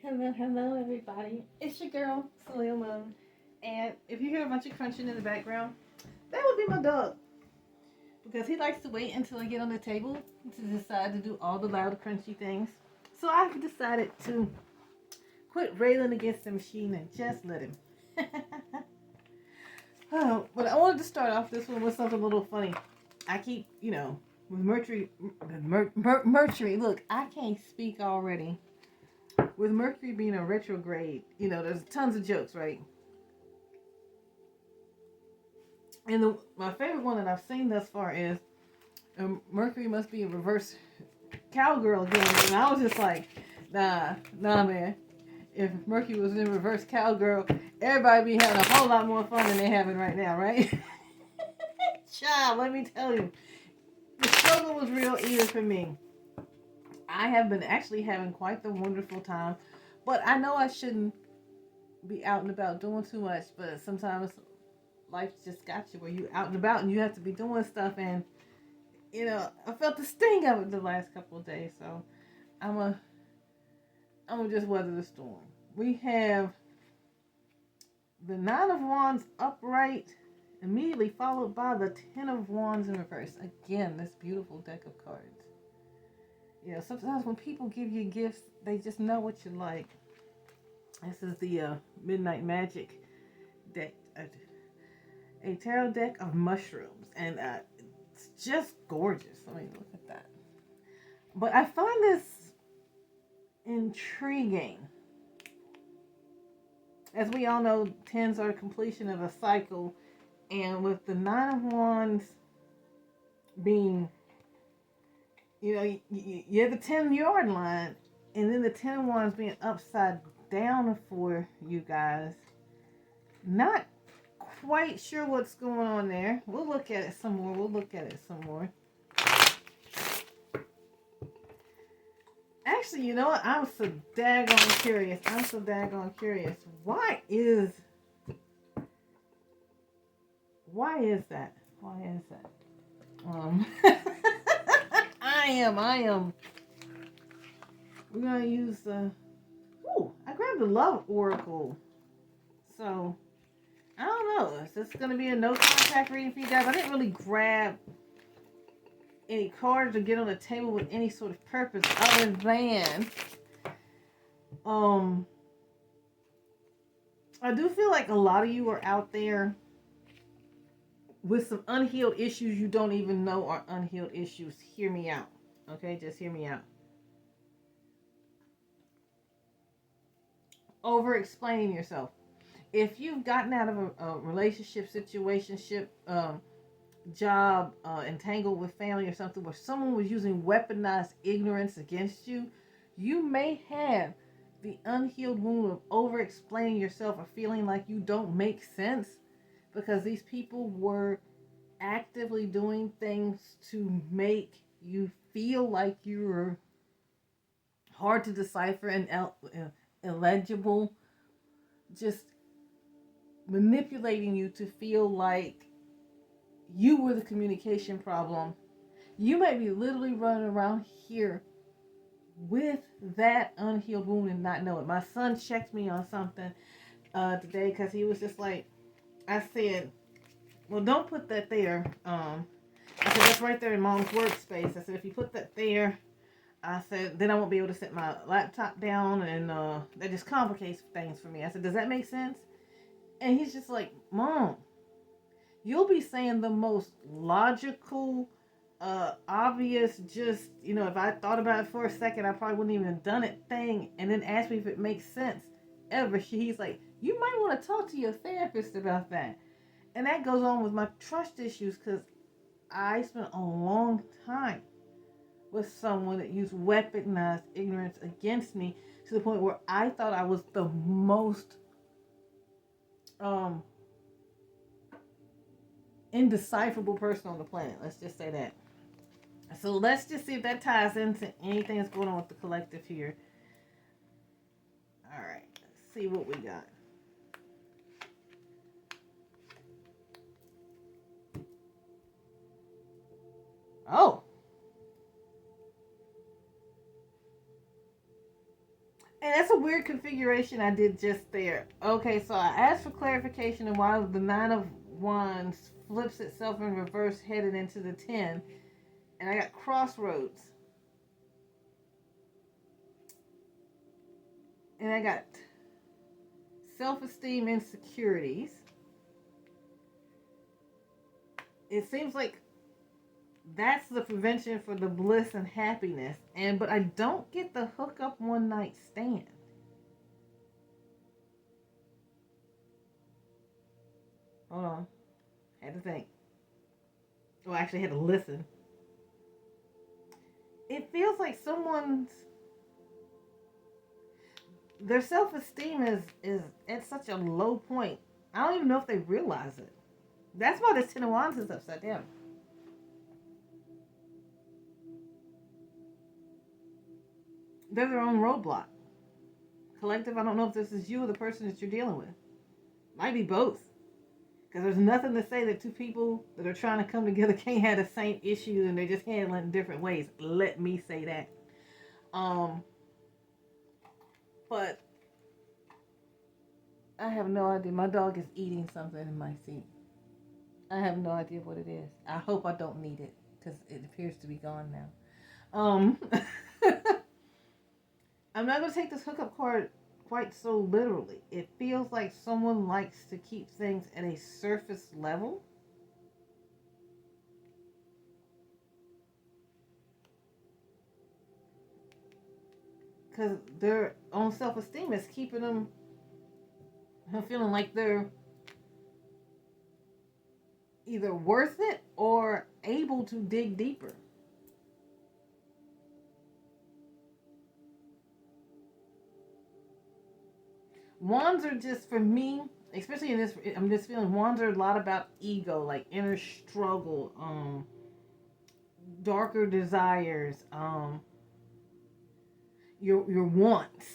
Hello, everybody. It's your girl, Salima. And if you hear a bunch of crunching in the background, that would be my dog. Because he likes to wait until I get on the table to decide to do all the loud, crunchy things. So I've decided to quit railing against the machine and just let him. Oh, but I wanted to start off this one with something a little funny. I keep, with Mercury, look, I can't speak already. With Mercury being a retrograde, there's tons of jokes, right? And my favorite one that I've seen thus far is Mercury must be a reverse cowgirl again. And I was just like, nah, man. If Mercury was in reverse cowgirl, everybody be having a whole lot more fun than they're having right now, right? Child, let me tell you, the struggle was real either for me. I have been actually having quite the wonderful time, but I know I shouldn't be out and about doing too much, but sometimes life just got you where you out and about and you have to be doing stuff, and I felt the sting of it the last couple of days, so I'm gonna just weather the storm. We have the Nine of Wands upright, immediately followed by the Ten of Wands in reverse. Again, this beautiful deck of cards. Sometimes when people give you gifts, they just know what you like. This is the Midnight Magic deck, a tarot deck of mushrooms, and it's just gorgeous. Let me look at that. But I find this intriguing. As we all know, tens are completion of a cycle, and with the Nine of Wands being, you have the 10-yard line, and then the 10 of Wands being upside down for you guys. Not quite sure what's going on there. We'll look at it some more. Actually, you know what? I'm so daggone curious. Why is that? I am. We're gonna use the. I grabbed the Love Oracle. So I don't know. Is this gonna be a no contact reading for you guys? I didn't really grab any cards to get on the table with any sort of purpose other than I do feel like a lot of you are out there with some unhealed issues you don't even know are unhealed issues. Hear me out. Okay, just hear me out. Over explaining yourself. If you've gotten out of a relationship, situationship, job, entangled with family or something where someone was using weaponized ignorance against you, you may have the unhealed wound of over explaining yourself or feeling like you don't make sense because these people were actively doing things to make you feel like you're hard to decipher and illegible, just manipulating you to feel like you were the communication problem. You may be literally running around here with that unhealed wound and not know it. My son checked me on something today because he was just like, I said, well, don't put that there. I said, that's right there in Mom's workspace. I said, if you put that there, I said, then I won't be able to set my laptop down, and that just complicates things for me. I said, does that make sense? And he's just like, Mom, you'll be saying the most logical, obvious, just, if I thought about it for a second, I probably wouldn't even have done it thing, and then ask me if it makes sense ever. He's like, you might want to talk to your therapist about that. And that goes on with my trust issues, because I spent a long time with someone that used weaponized ignorance against me to the point where I thought I was the most indecipherable person on the planet. Let's just say that. So let's just see if that ties into anything that's going on with the collective here. All right, let's see what we got. Oh. And that's a weird configuration I did just there. Okay, so I asked for clarification on why the Nine of Wands flips itself in reverse headed into the 10. And I got crossroads. And I got self-esteem insecurities. It seems like that's the prevention for the bliss and happiness. But I don't get the hookup one night stand. Hold on. Had to think. Well, I actually had to listen. It feels like their self-esteem is at such a low point. I don't even know if they realize it. That's why this Ten of Wands is upside down. They're their own roadblock. Collective, I don't know if this is you or the person that you're dealing with. Might be both. Because there's nothing to say that two people that are trying to come together can't have the same issues and they're just handling it in different ways. Let me say that. But I have no idea. My dog is eating something in my seat. I have no idea what it is. I hope I don't need it because it appears to be gone now. I'm not going to take this hookup card quite so literally. It feels like someone likes to keep things at a surface level. Because their own self-esteem is keeping them feeling like they're either worth it or able to dig deeper. Wands are just, for me, especially in this, I'm just feeling wands are a lot about ego, like inner struggle, darker desires, your wants.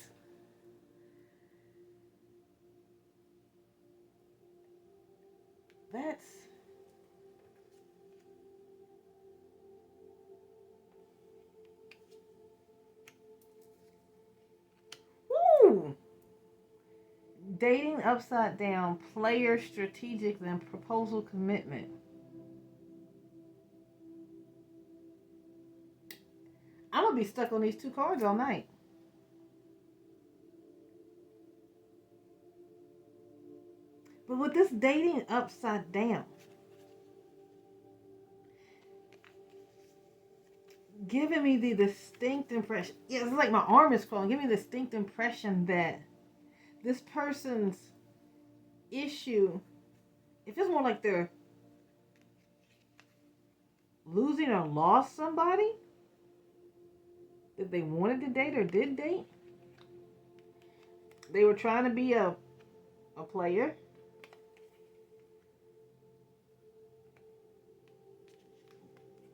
That's woo. Dating upside down, player, strategic, then proposal, commitment. I'm gonna be stuck on these two cards all night. But with this dating upside down, giving me the distinct impression, yeah, it's like my arm is crawling, giving me the distinct impression that this person's issue, it feels more like they're losing or lost somebody that they wanted to date or did date. They were trying to be a player.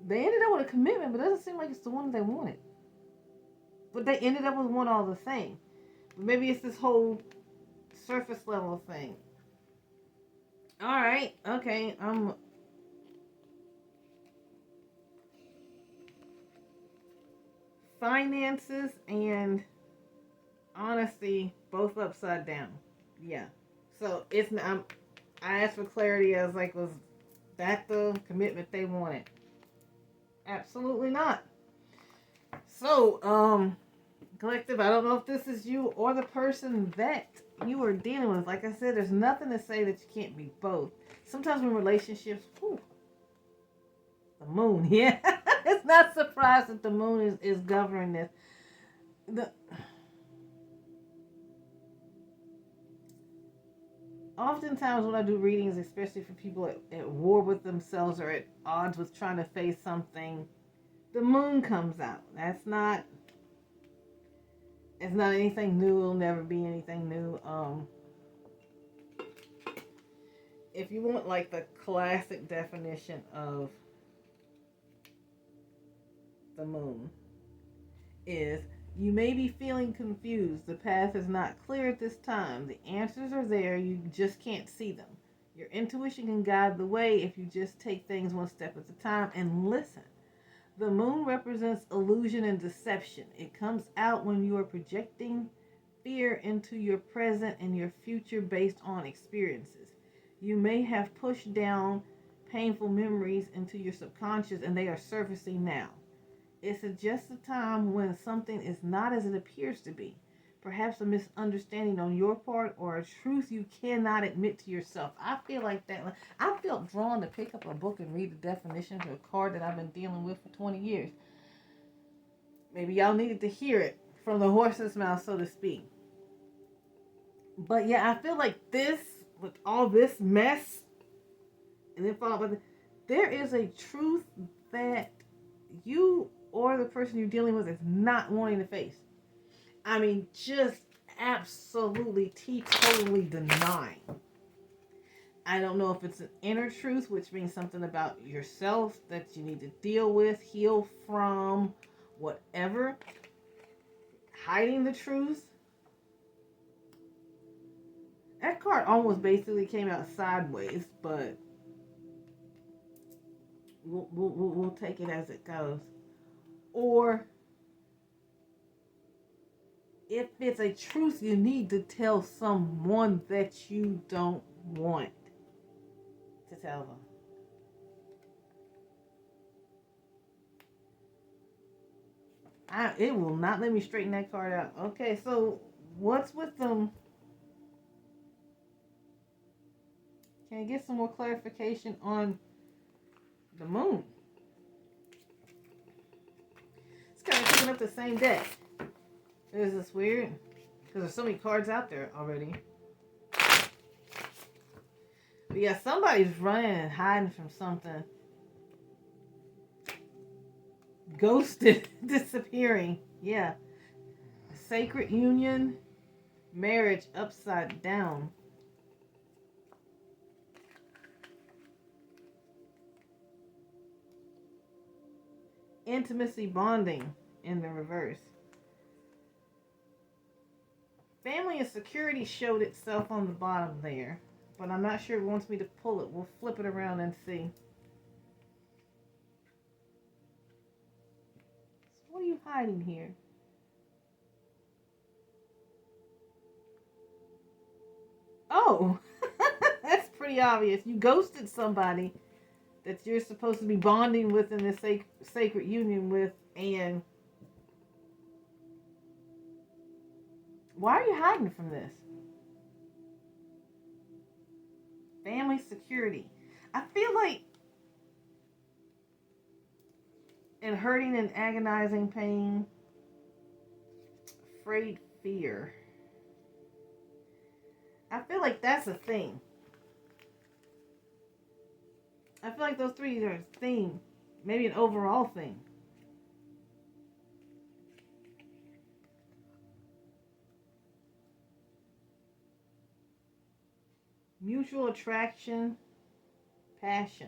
They ended up with a commitment, but it doesn't seem like it's the one they wanted. But they ended up with one all the same. But maybe it's this whole surface level thing. Alright, okay, finances and honesty both upside down. Yeah. So I asked for clarity. I was like, was that the commitment they wanted? Absolutely not. So, collective, I don't know if this is you or the person that you are dealing with. Like I said, there's nothing to say that you can't be both. Sometimes in relationships, the moon, yeah. It's not surprised that the moon is governing this. Oftentimes when I do readings, especially for people at war with themselves or at odds with trying to face something, the moon comes out. It's not anything new. It'll never be anything new. If you want like the classic definition of the moon is, you may be feeling confused. The path is not clear at this time. The answers are there. You just can't see them. Your intuition can guide the way if you just take things one step at a time and listen. The moon represents illusion and deception. It comes out when you are projecting fear into your present and your future based on experiences. You may have pushed down painful memories into your subconscious and they are surfacing now. It suggests a time when something is not as it appears to be. Perhaps a misunderstanding on your part or a truth you cannot admit to yourself. I feel like that. I felt drawn to pick up a book and read the definition of a card that I've been dealing with for 20 years. Maybe y'all needed to hear it from the horse's mouth, so to speak. But yeah, I feel like this, with all this mess, and then followed by there is a truth that you or the person you're dealing with is not wanting to face. I mean, just absolutely totally denying. I don't know if it's an inner truth, which means something about yourself that you need to deal with, heal from, whatever. Hiding the truth. That card almost basically came out sideways, but we'll take it as it goes. Or if it's a truth you need to tell someone that you don't want to tell them. It will not let me straighten that card out. Okay, so what's with them? Can I get some more clarification on the moon? It's kind of picking up the same deck. Is this weird? Because there's so many cards out there already. But yeah, somebody's running and hiding from something. Ghosted, disappearing. Yeah. Sacred union, marriage upside down. Intimacy bonding in the reverse. Family and security showed itself on the bottom there, but I'm not sure it wants me to pull it. We'll flip it around and see. So what are you hiding here? Oh, that's pretty obvious. You ghosted somebody that you're supposed to be bonding with in this sacred union with, and why are you hiding from this? Family security. I feel like in hurting and agonizing pain, afraid, fear. I feel like that's a thing. I feel like those three are a theme. Maybe an overall thing. Mutual attraction, passion.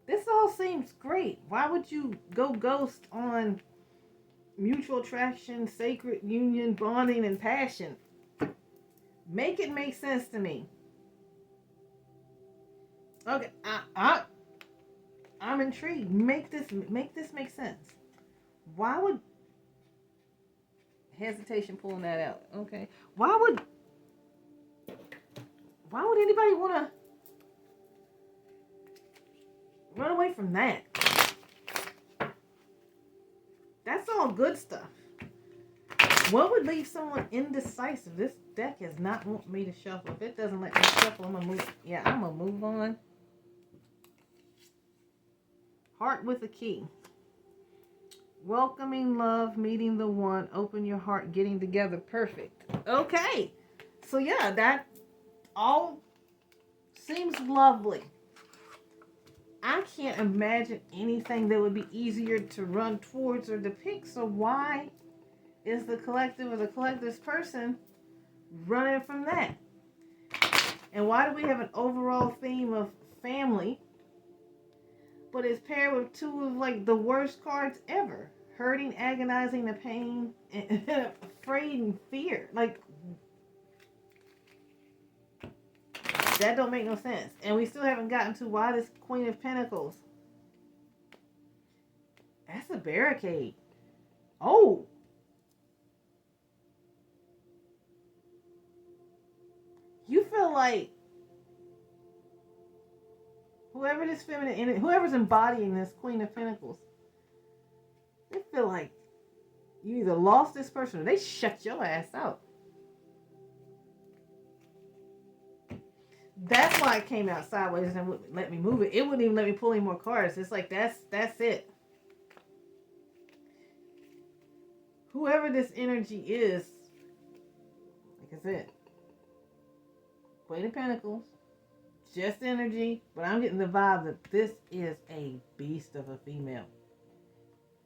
This all seems great. Why would you go ghost on mutual attraction, sacred union, bonding, and passion? Make it make sense to me. Okay, I'm intrigued. Make this make sense. Why would hesitation pulling that out? Okay, why would anybody want to run away from that? That's all good stuff. What would leave someone indecisive? This deck does not want me to shuffle. If it doesn't let me shuffle, I'm gonna move. Yeah, I'm gonna move on. Heart with a key. Welcoming love, meeting the one, open your heart, getting together. Perfect. Okay. So yeah, that all seems lovely. I can't imagine anything that would be easier to run towards or depict. So why is the collective or the collective's person running from that? And why do we have an overall theme of family, but it's paired with two of like the worst cards ever? Hurting, agonizing, the pain, and afraid and fear. Like, that don't make no sense. And we still haven't gotten to why this Queen of Pentacles. That's a barricade. Oh. like whoever this feminine energy, whoever's embodying this Queen of Pentacles, they feel like you either lost this person or they shut your ass out. That's why it came out sideways and wouldn't let me move it. It wouldn't even let me pull any more cards. It's like that's it. Whoever this energy is, like I said, Queen of Pentacles, just energy, but I'm getting the vibe that this is a beast of a female.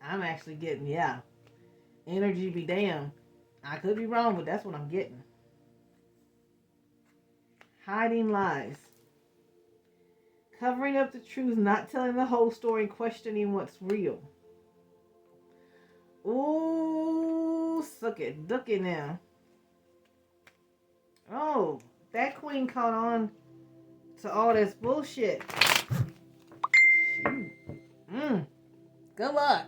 I'm actually getting, yeah, energy be damned. I could be wrong, but that's what I'm getting. Hiding lies. Covering up the truth, not telling the whole story, questioning what's real. Ooh, suck it, duck it now. Oh, that queen caught on to all this bullshit. Good luck.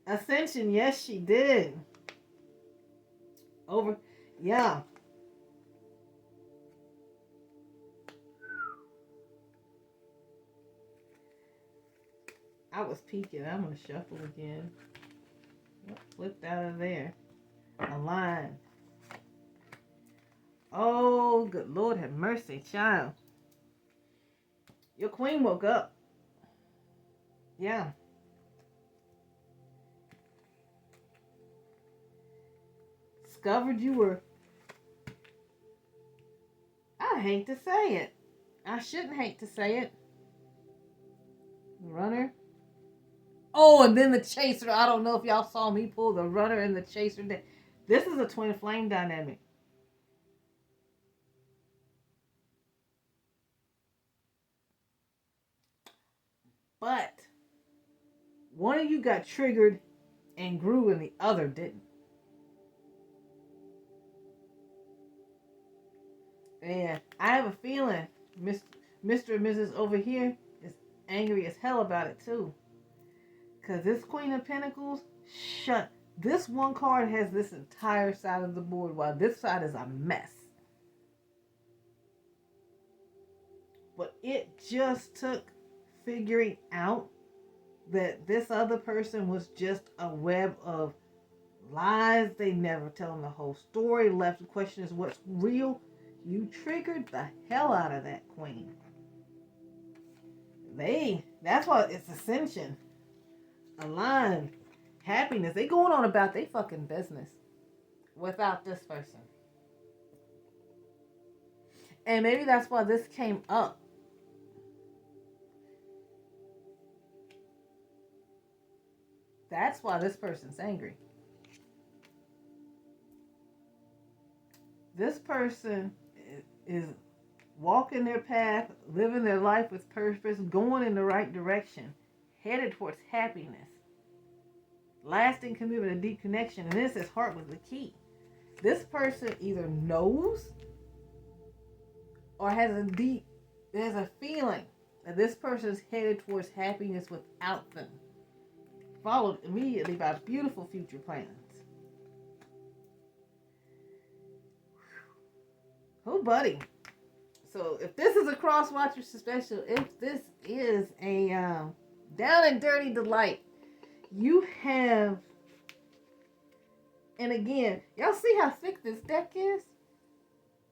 Ascension, yes, she did. Over, yeah. I was peeking. I'm going to shuffle again. What flipped out of there? A line. Oh, good Lord have mercy, child. Your queen woke up. Yeah. Discovered you were... I hate to say it. I shouldn't hate to say it. Runner. Oh, and then the chaser. I don't know if y'all saw me pull the runner and the chaser. This is a twin flame dynamic. But one of you got triggered and grew and the other didn't. And I have a feeling Mr. and Mrs. over here is angry as hell about it too. Because this Queen of Pentacles, this one card has this entire side of the board while this side is a mess. But it just took figuring out that this other person was just a web of lies. They never tell them the whole story. Left the question is what's real. You triggered the hell out of that queen. That's why it's Ascension. Aligned. Happiness. They going on about their fucking business without this person. And maybe that's why this came up. That's why this person's angry. This person is walking their path, living their life with purpose, going in the right direction, headed towards happiness, lasting commitment, a deep connection. And this is heart was the key. This person either knows or has a feeling that this person is headed towards happiness without them, followed immediately by beautiful future plans. Oh, buddy. So if this is a Cross Watchers special, if this is a down and dirty delight, you have, and again, y'all see how thick this deck is?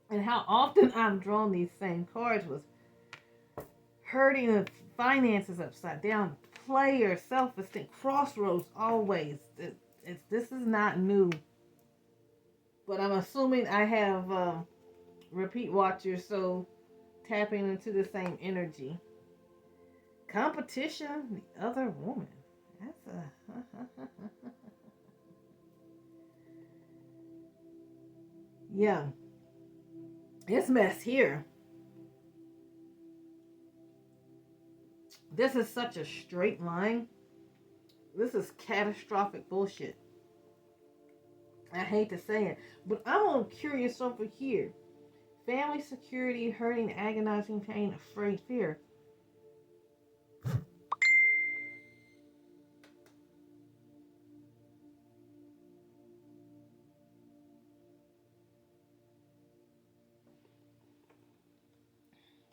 And how often I've drawn these same cards with hurting the finances upside down, player, self-esteem, crossroads always. This is not new. But I'm assuming I have repeat watchers, so tapping into the same energy. Competition, the other woman. That's a... yeah. It's mess here. This is such a straight line. This is catastrophic bullshit. I hate to say it, but I'm on curious over here. Family, security, hurting, agonizing pain, afraid, fear.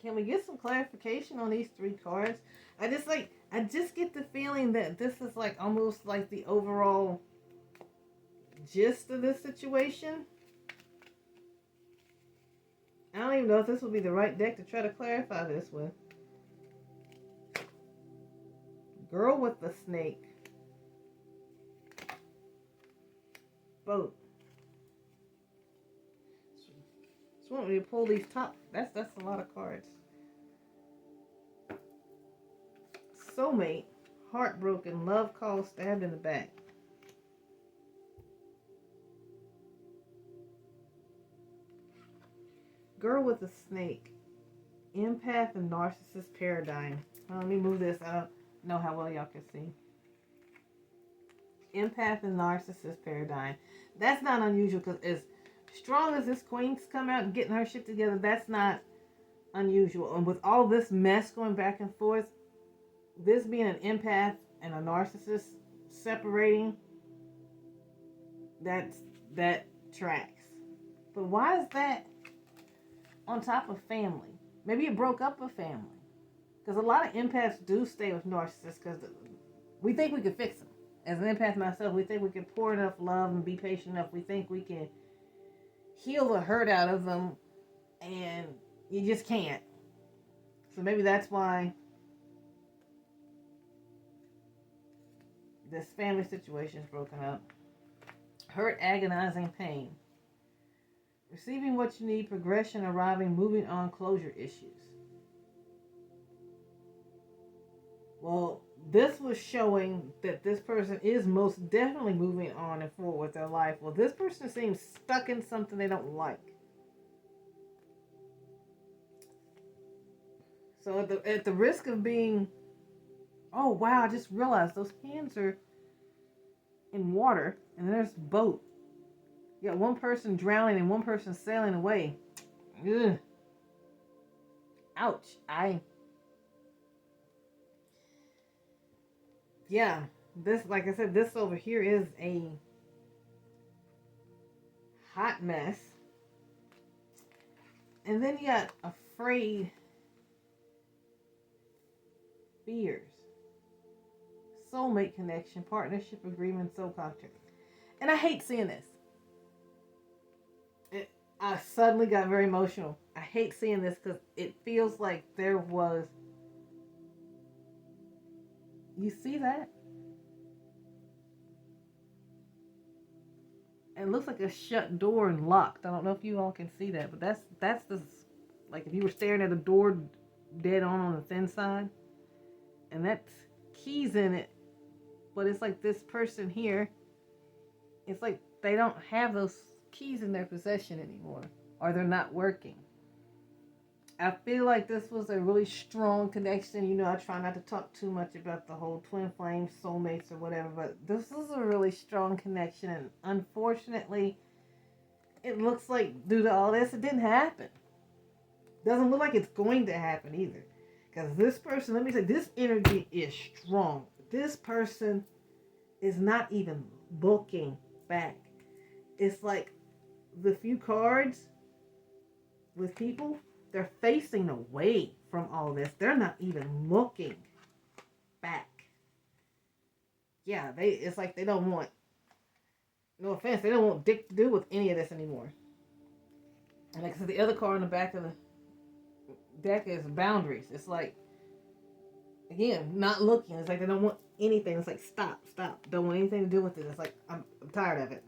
Can we get some clarification on these 3 cards? I just get the feeling that this is like almost like the overall gist of this situation. I don't even know if this would be the right deck to try to clarify this with. Girl with the snake. Boat. Just want me to pull these top. That's a lot of cards. Soulmate. Heartbroken. Love call. Stabbed in the back. Girl with a snake. Empath and narcissist paradigm. Let me move this. I don't know how well y'all can see. Empath and narcissist paradigm. That's not unusual because as strong as this queen's come out and getting her shit together, that's not unusual. And with all this mess going back and forth, this being an empath and a narcissist separating, that tracks. But why is that on top of family? Maybe it broke up a family. Because a lot of empaths do stay with narcissists because we think we can fix them. As an empath myself, we think we can pour enough love and be patient enough. We think we can heal the hurt out of them, and you just can't. So maybe that's why this family situation is broken up. Hurt, agonizing pain. Receiving what you need, progression, arriving, moving on, closure issues. Well, this was showing that this person is most definitely moving on and forward with their life. Well, this person seems stuck in something they don't like. So at the risk of being, oh wow, I just realized those hands are in water and there's a boat. You got one person drowning and one person sailing away. Ugh. Ouch. Yeah, this, like I said, this over here is a hot mess. And then you got afraid, fears, soulmate connection, partnership agreement, soul contract. And I hate seeing this. I suddenly got very emotional. I hate seeing this because it feels like there was... You see that? It looks like a shut door and locked. I don't know if you all can see that, but that's the... Like if you were staring at a door dead on the thin side. And that's keys in it. But it's like this person here, it's like they don't have those keys in their possession anymore, or they're not working. I feel like this was a really strong connection. You know, I try not to talk too much about the whole twin flame, soulmates, or whatever, but this is a really strong connection, and unfortunately, it looks like due to all this, it didn't happen. Doesn't look like it's going to happen either. Because this person, let me say, this energy is strong. This person is not even looking back. It's like the few cards with people, they're facing away from all this. They're not even looking back. Yeah, it's like they don't want, no offense, they don't want dick to do with any of this anymore. And like I said, the other card on the back of the deck is boundaries. It's like, again, not looking. It's like they don't want anything. It's like, stop. Don't want anything to do with it. It's like, I'm tired of it.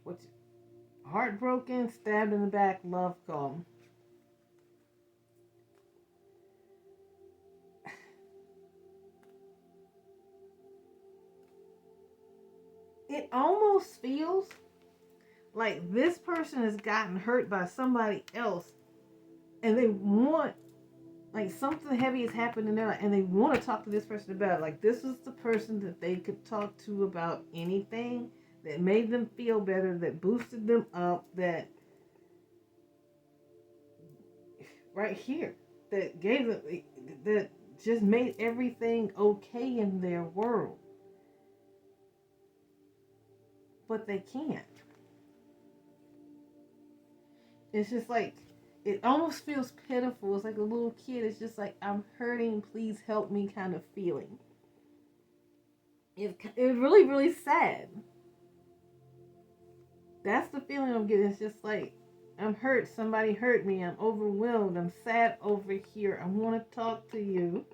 What's heartbroken, stabbed in the back, love call. It almost feels like this person has gotten hurt by somebody else and they want, like, something heavy has happened in their life and they want to talk to this person about it. Like, this is the person that they could talk to about anything, that made them feel better, that boosted them up, that right here, that gave them, that just made everything okay in their world. But they can't. It's just like, it almost feels pitiful. It's like a little kid. It's just like, I'm hurting, please help me kind of feeling. It's really, really sad. That's the feeling I'm getting. It's just like, I'm hurt. Somebody hurt me. I'm overwhelmed. I'm sad over here. I want to talk to you.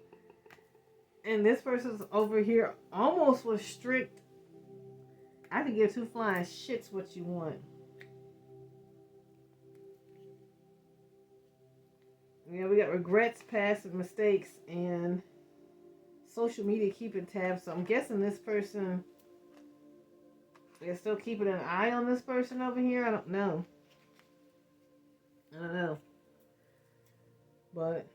And this person's over here almost was strict. I could give two flying shits what you want. Yeah, we got regrets, past mistakes, and social media keeping tabs. So I'm guessing this person is still keeping an eye on this person over here. I don't know. But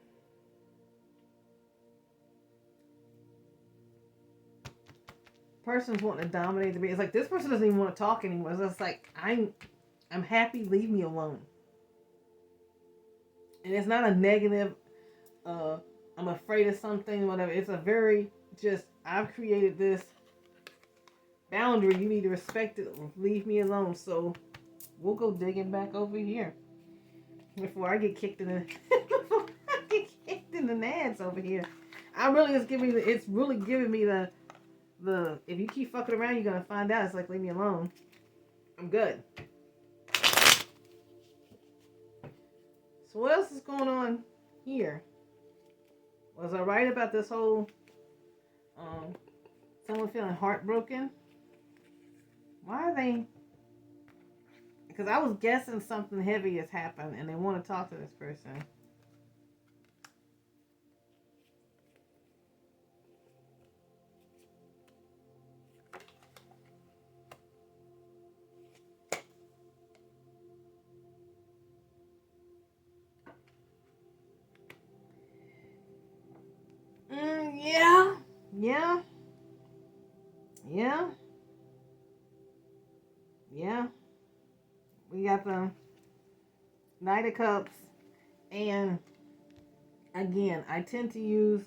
person's wanting to dominate the. It's like this person doesn't even want to talk anymore. It's just like, I'm happy. Leave me alone. And it's not a negative. I'm afraid of something. Whatever. It's a very just. I've created this boundary. You need to respect it. Leave me alone. So we'll go digging back over here before I get kicked in the before I get kicked in the nads over here. It's really giving me the if you keep fucking around, you're gonna find out. It's like, leave me alone. I'm good. So what else is going on here? Was I right about this whole someone feeling heartbroken? Why are they? Because I was guessing something heavy has happened and they want to talk to this person. Yeah. We got the Knight of Cups, and again, I tend to use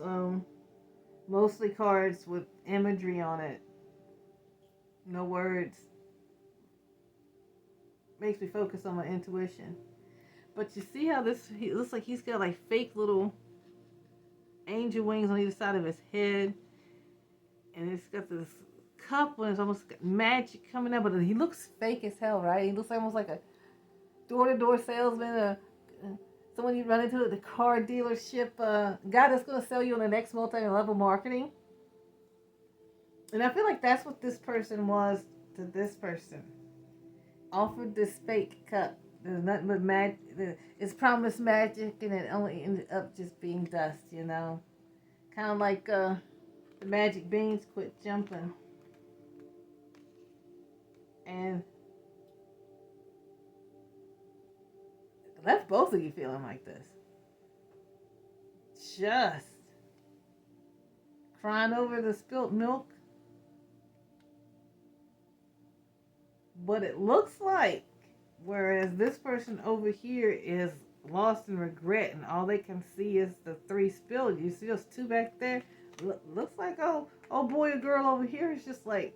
mostly cards with imagery on it. No words. Makes me focus on my intuition. But you see how he looks like he's got like fake little angel wings on either side of his head. And it's got this cup when it's almost got magic coming out, but he looks fake as hell, right? He looks almost like a door-to-door salesman, someone you run into at the car dealership, guy that's going to sell you on the next multi-level marketing. And I feel like that's what this person was to this person. Offered this fake cup. There's nothing but magic. It's promised magic, and it only ended up just being dust, you know? Kind of like the magic beans quit jumping. And left both of you feeling like this. Just crying over the spilt milk. But it looks like, whereas this person over here is lost in regret and all they can see is the 3 spilled. You see those 2 back there? Looks like, oh boy or girl over here is just like,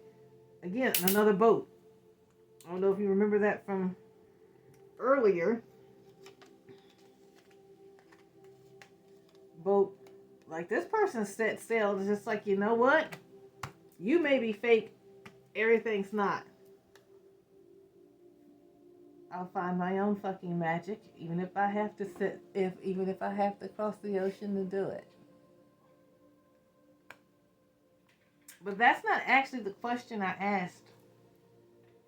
again, another boat. I don't know if you remember that from earlier. Boat, like this person set sail. It's just like, you know what? You may be fake. Everything's not. I'll find my own fucking magic, even if I have to even if I have to cross the ocean to do it. But that's not actually the question I asked.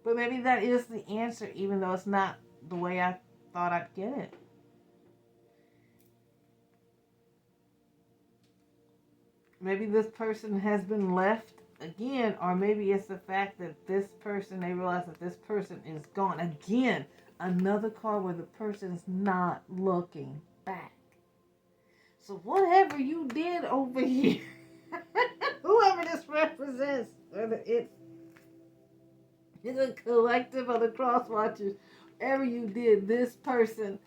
But maybe that is the answer, even though it's not the way I thought I'd get it. Maybe this person has been left again, or maybe it's the fact that this person, they realize that this person is gone. Again, another card where the person's not looking back. So whatever you did over here, whoever this represents, whether it's a collective of the cross watchers, whatever you did, this person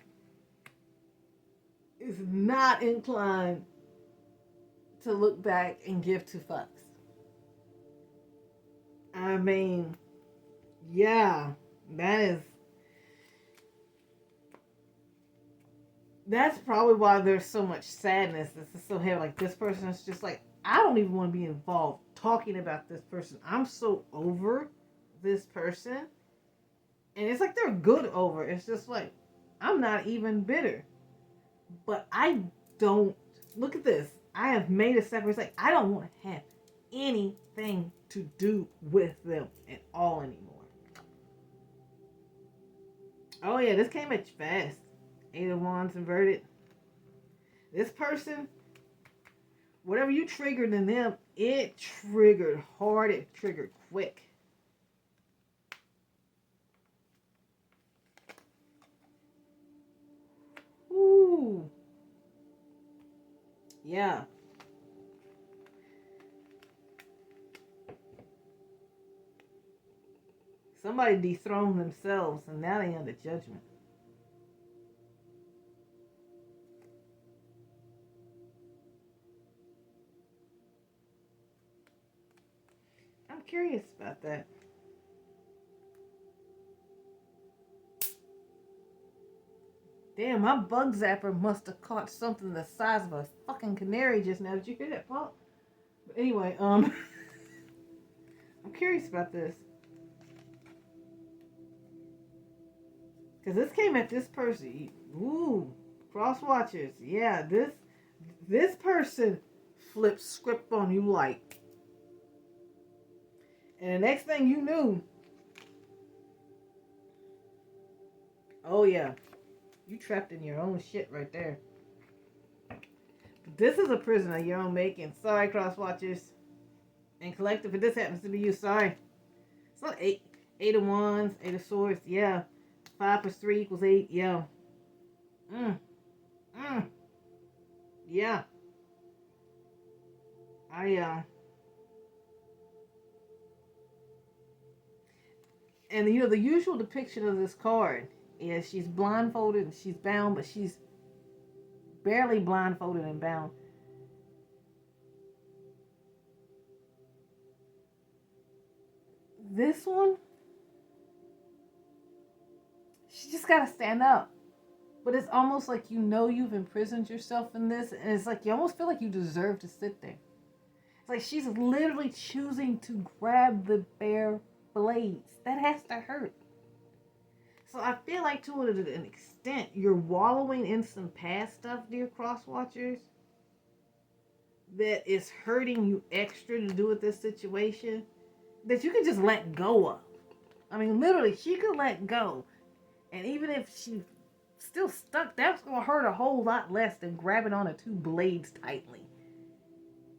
is not inclined to look back and give 2 fucks. I mean, yeah, that is. That's probably why there's so much sadness. This is so heavy. Like, this person is just like, I don't even want to be involved talking about this person. I'm so over this person. And it's like they're good over. It's just like, I'm not even bitter. But I don't, look at this. I have made a separate, it's like, I don't want to have anything to do with them at all anymore. Oh yeah, this came at you fast. Eight of Wands inverted. This person, whatever you triggered in them, it triggered hard. It triggered quick. Ooh. Yeah. Somebody dethroned themselves and now they under judgment. I'm curious about that. Damn, my bug zapper must have caught something the size of a fucking canary just now. Did you hear that, Paul? But anyway, I'm curious about this. Because this came at this person. Ooh, cross watchers. Yeah, this person flipped script on you like. And the next thing you knew, oh yeah, you trapped in your own shit right there. This is a prison of your own making. Sorry, cross watchers. And collective, if this happens to be you, sorry. It's not eight of wands, eight of swords, yeah. 5 plus 3 equals 8, yeah. Mm. Yeah. And you know, the usual depiction of this card is she's blindfolded and she's bound, but she's barely blindfolded and bound. This one, she just gotta stand up. But it's almost like you know you've imprisoned yourself in this, and it's like you almost feel like you deserve to sit there. It's like she's literally choosing to grab the bare blades. That has to hurt. So I feel like to an extent, you're wallowing in some past stuff, dear cross watchers, that is hurting you extra to do with this situation, that you can just let go of. I mean, literally, she could let go. And even if she still stuck, that's going to hurt a whole lot less than grabbing onto two blades tightly.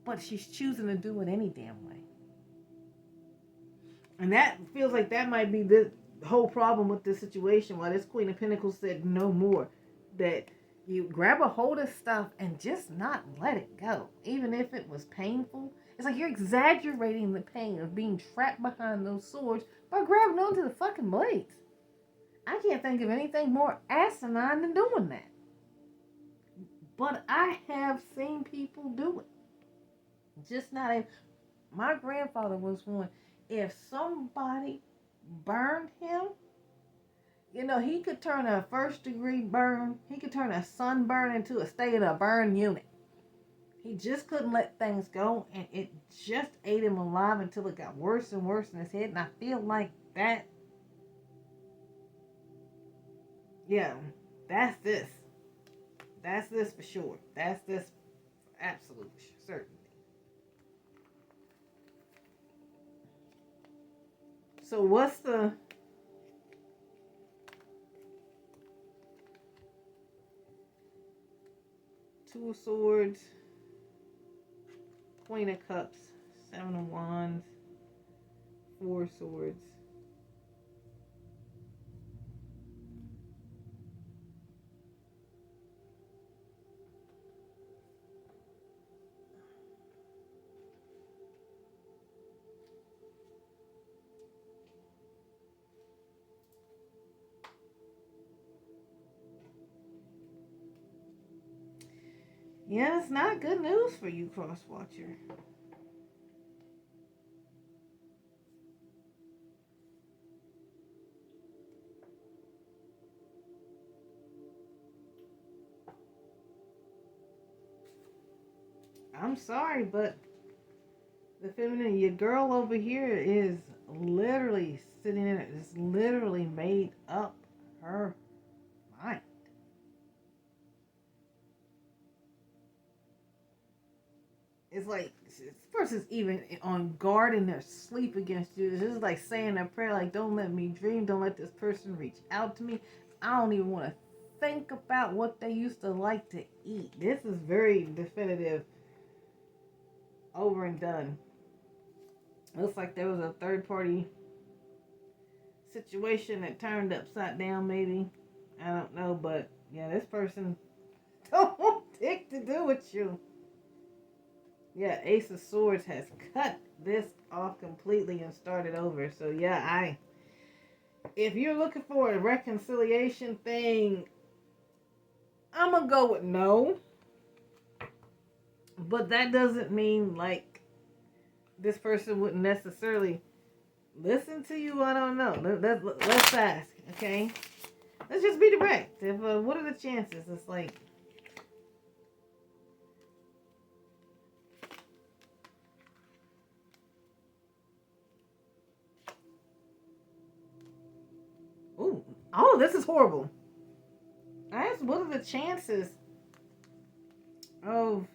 But she's choosing to do it any damn way. And that feels like that might be the whole problem with this situation. Why this Queen of Pentacles said no more. That you grab a hold of stuff and just not let it go. Even if it was painful. It's like you're exaggerating the pain of being trapped behind those swords by grabbing onto the fucking blades. I can't think of anything more asinine than doing that. But I have seen people do it. Just not a... My grandfather was one. If somebody burned him, you know, he could turn a first degree burn, he could turn a sunburn into a state of burn unit. He just couldn't let things go, and it just ate him alive until it got worse and worse in his head. And I feel like that, yeah, that's this. That's this for sure. That's this for absolute certainty. So what's the... Two of Swords, Queen of Cups, 7 of Wands, 4 of Swords. Yeah, it's not good news for you, Cross Watcher. I'm sorry, but the feminine, your girl over here is literally sitting in it, is literally made up her mind. It's like this person's even on guard in their sleep against you. This is like saying a prayer, like, don't let me dream, don't let this person reach out to me. I don't even want to think about what they used to like to eat. This is very definitive, over and done. Looks like there was a third party situation that turned upside down, maybe. I don't know, but yeah, this person don't want dick to do with you. Yeah, Ace of Swords has cut this off completely and started over. So yeah, if you're looking for a reconciliation thing, I'm gonna go with no. But that doesn't mean like this person wouldn't necessarily listen to you. I don't know. Let's ask, okay? Let's just be direct. If what are the chances? It's like, ooh, oh, this is horrible. I asked, what are the chances of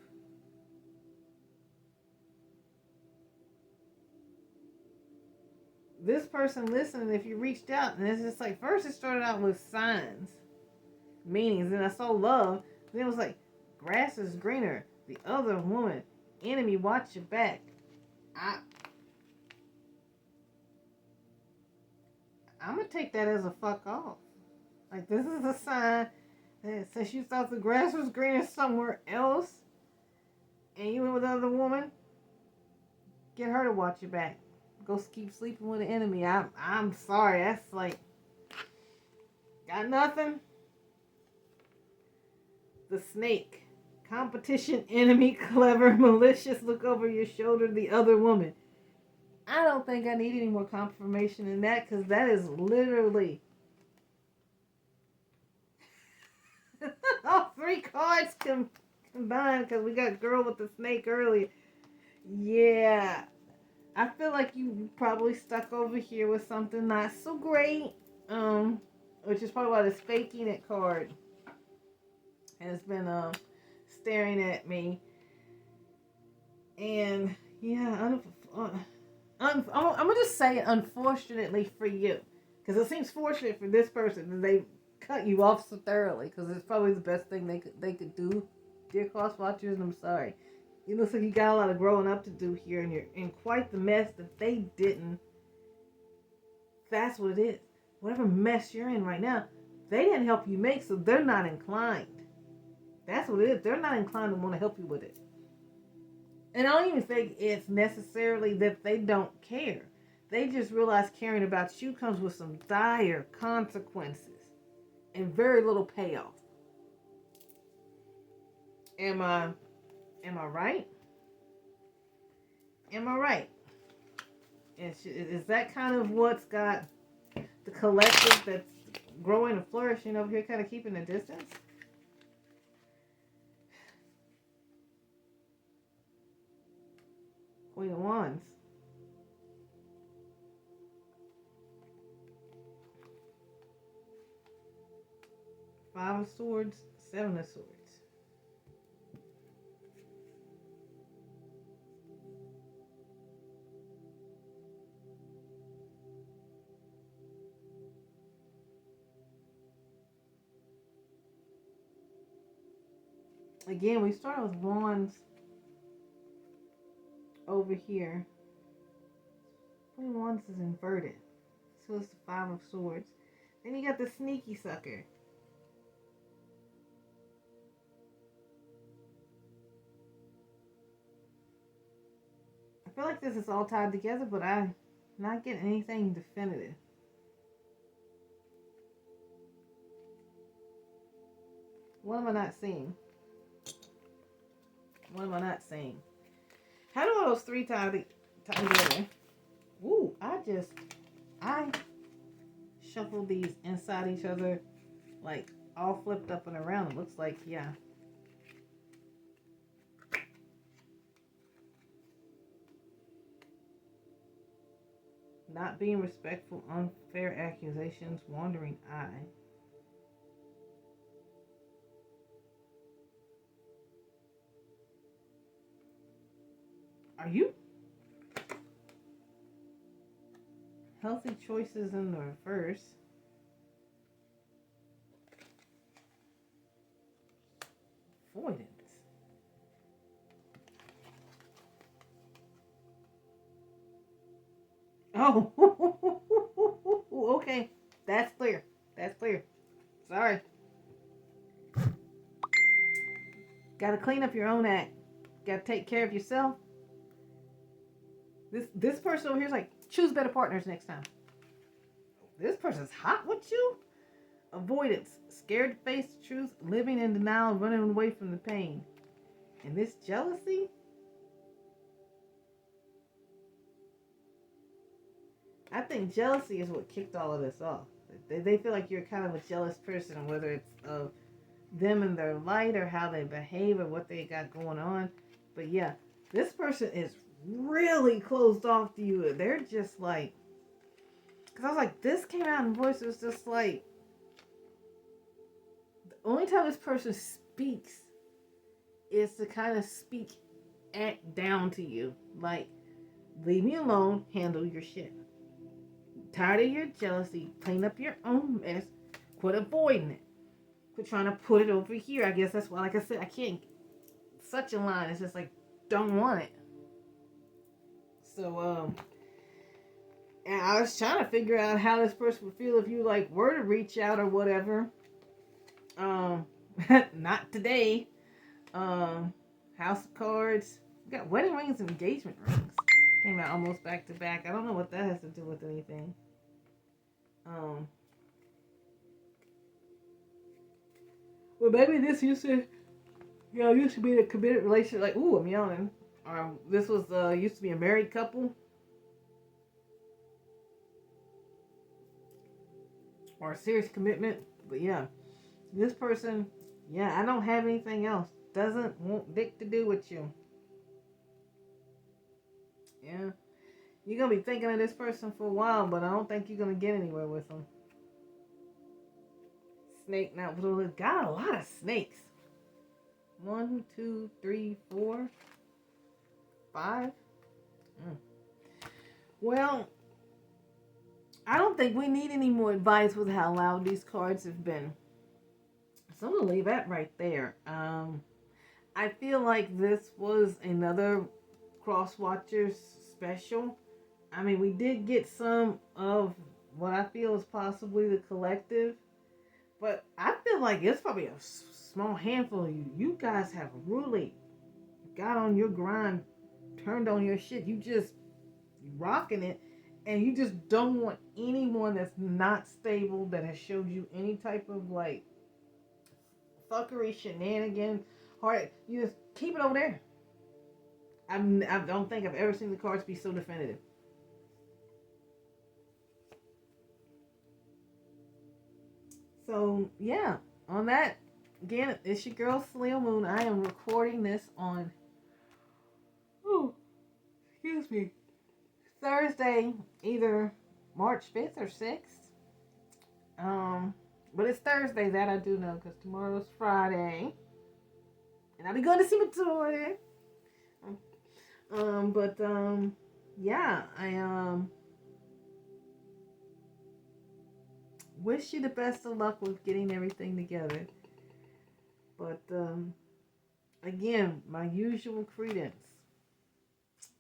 this person listening if you reached out? And it's just like, first it started out with signs, meanings, and I saw love. Then it was like, grass is greener, the other woman, enemy, watch your back. I'm gonna take that as a fuck off. Like, this is a sign that since you thought the grass was greener somewhere else and you went with another woman, get her to watch your back. Go keep sleeping with an enemy. I'm sorry. That's like, got nothing. The snake. Competition, enemy, clever, malicious, look over your shoulder, the other woman. I don't think I need any more confirmation than that, because that is literally all three cards combined, because we got girl with the snake earlier. Yeah. I feel like you probably stuck over here with something not so great. Which is probably why this faking it card has been staring at me. And yeah, I'm gonna just say it, unfortunately for you, because it seems fortunate for this person that they cut you off so thoroughly, because it's probably the best thing they could do. Dear cross watchers, I'm sorry. It looks like you got a lot of growing up to do here, and you're in quite the mess that they didn't. That's what it is. Whatever mess you're in right now, they didn't help you make, so they're not inclined. That's what it is. They're not inclined to want to help you with it. And I don't even think it's necessarily that they don't care. They just realize caring about you comes with some dire consequences and very little payoff. Am I right? Am I right? Is that kind of what's got the collective that's growing and flourishing over here kind of keeping a distance? Queen of Wands. Five of Swords, Seven of Swords. Again, we start with Wands over here. Queen of Wands is inverted. So it's the Five of Swords. Then you got the sneaky sucker. I feel like this is all tied together, but I'm not getting anything definitive. What am I not seeing? What am I not seeing? How do all those three tie together? Ooh, I shuffled these inside each other, like all flipped up and around. It looks like, yeah. not being respectful, unfair accusations, wandering eye. Are you? Healthy choices in the reverse. Avoidance. Oh, okay. That's clear. That's clear. Sorry. Gotta clean up your own act. Gotta take care of yourself. This person over here is like, choose better partners next time. This person's hot with you. Avoidance, scared to face the truth, living in denial, running away from the pain. And this jealousy? I think jealousy is what kicked all of this off. They feel like you're kind of a jealous person, whether it's of them and their light or how they behave or what they got going on. But yeah, this person is really closed off to you. They're just like, because I was like, this came out in voice. It was just like, the only time this person speaks is to kind of speak down to you. Like, leave me alone, handle your shit. Tired of your jealousy, clean up your own mess, quit avoiding it. Quit trying to put it over here. I guess that's why, like I said, I can't, such a line, it's just like, don't want it. So, and I was trying to figure out how this person would feel if you, like, were to reach out or whatever. Not today. House of cards. We got wedding rings and engagement rings. Came out almost back to back. I don't know what that has to do with anything. Well, maybe this used to be a committed relationship. Like, ooh, I'm yawning. This was used to be a married couple, or a serious commitment. But yeah, this person, yeah, I don't have anything else. Doesn't want dick to do with you. Yeah, you're gonna be thinking of this person for a while, but I don't think you're gonna get anywhere with them. Snake, now, got a lot of snakes. 1, 2, 3, 4, 5. Well, I don't think we need any more advice with how loud these cards have been. So I'm going to leave that right there. I feel like this was another Cross Watchers special. I mean, we did get some of what I feel is possibly the collective. But I feel like it's probably a small handful of you. You guys have really got on your grind, turned on your shit. You rocking it. And you just don't want anyone that's not stable, that has showed you any type of like fuckery, shenanigans, heart. You just keep it over there. I don't think I've ever seen the cards be so definitive. So yeah, on that, again, it's your girl Celil Moon. I am recording this on, excuse me, Thursday, either March 5th or 6th. But it's Thursday, that I do know, because tomorrow's Friday. And I'll be going to see my daughter. Yeah, I wish you the best of luck with getting everything together. But again, my usual credence.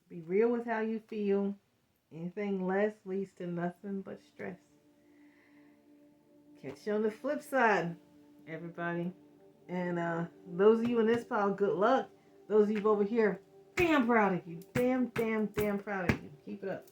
Be real with how you feel. Anything less leads to nothing but stress. Catch you on the flip side, everybody. And those of you in this pile, good luck. Those of you over here, damn proud of you. Damn proud of you. Keep it up.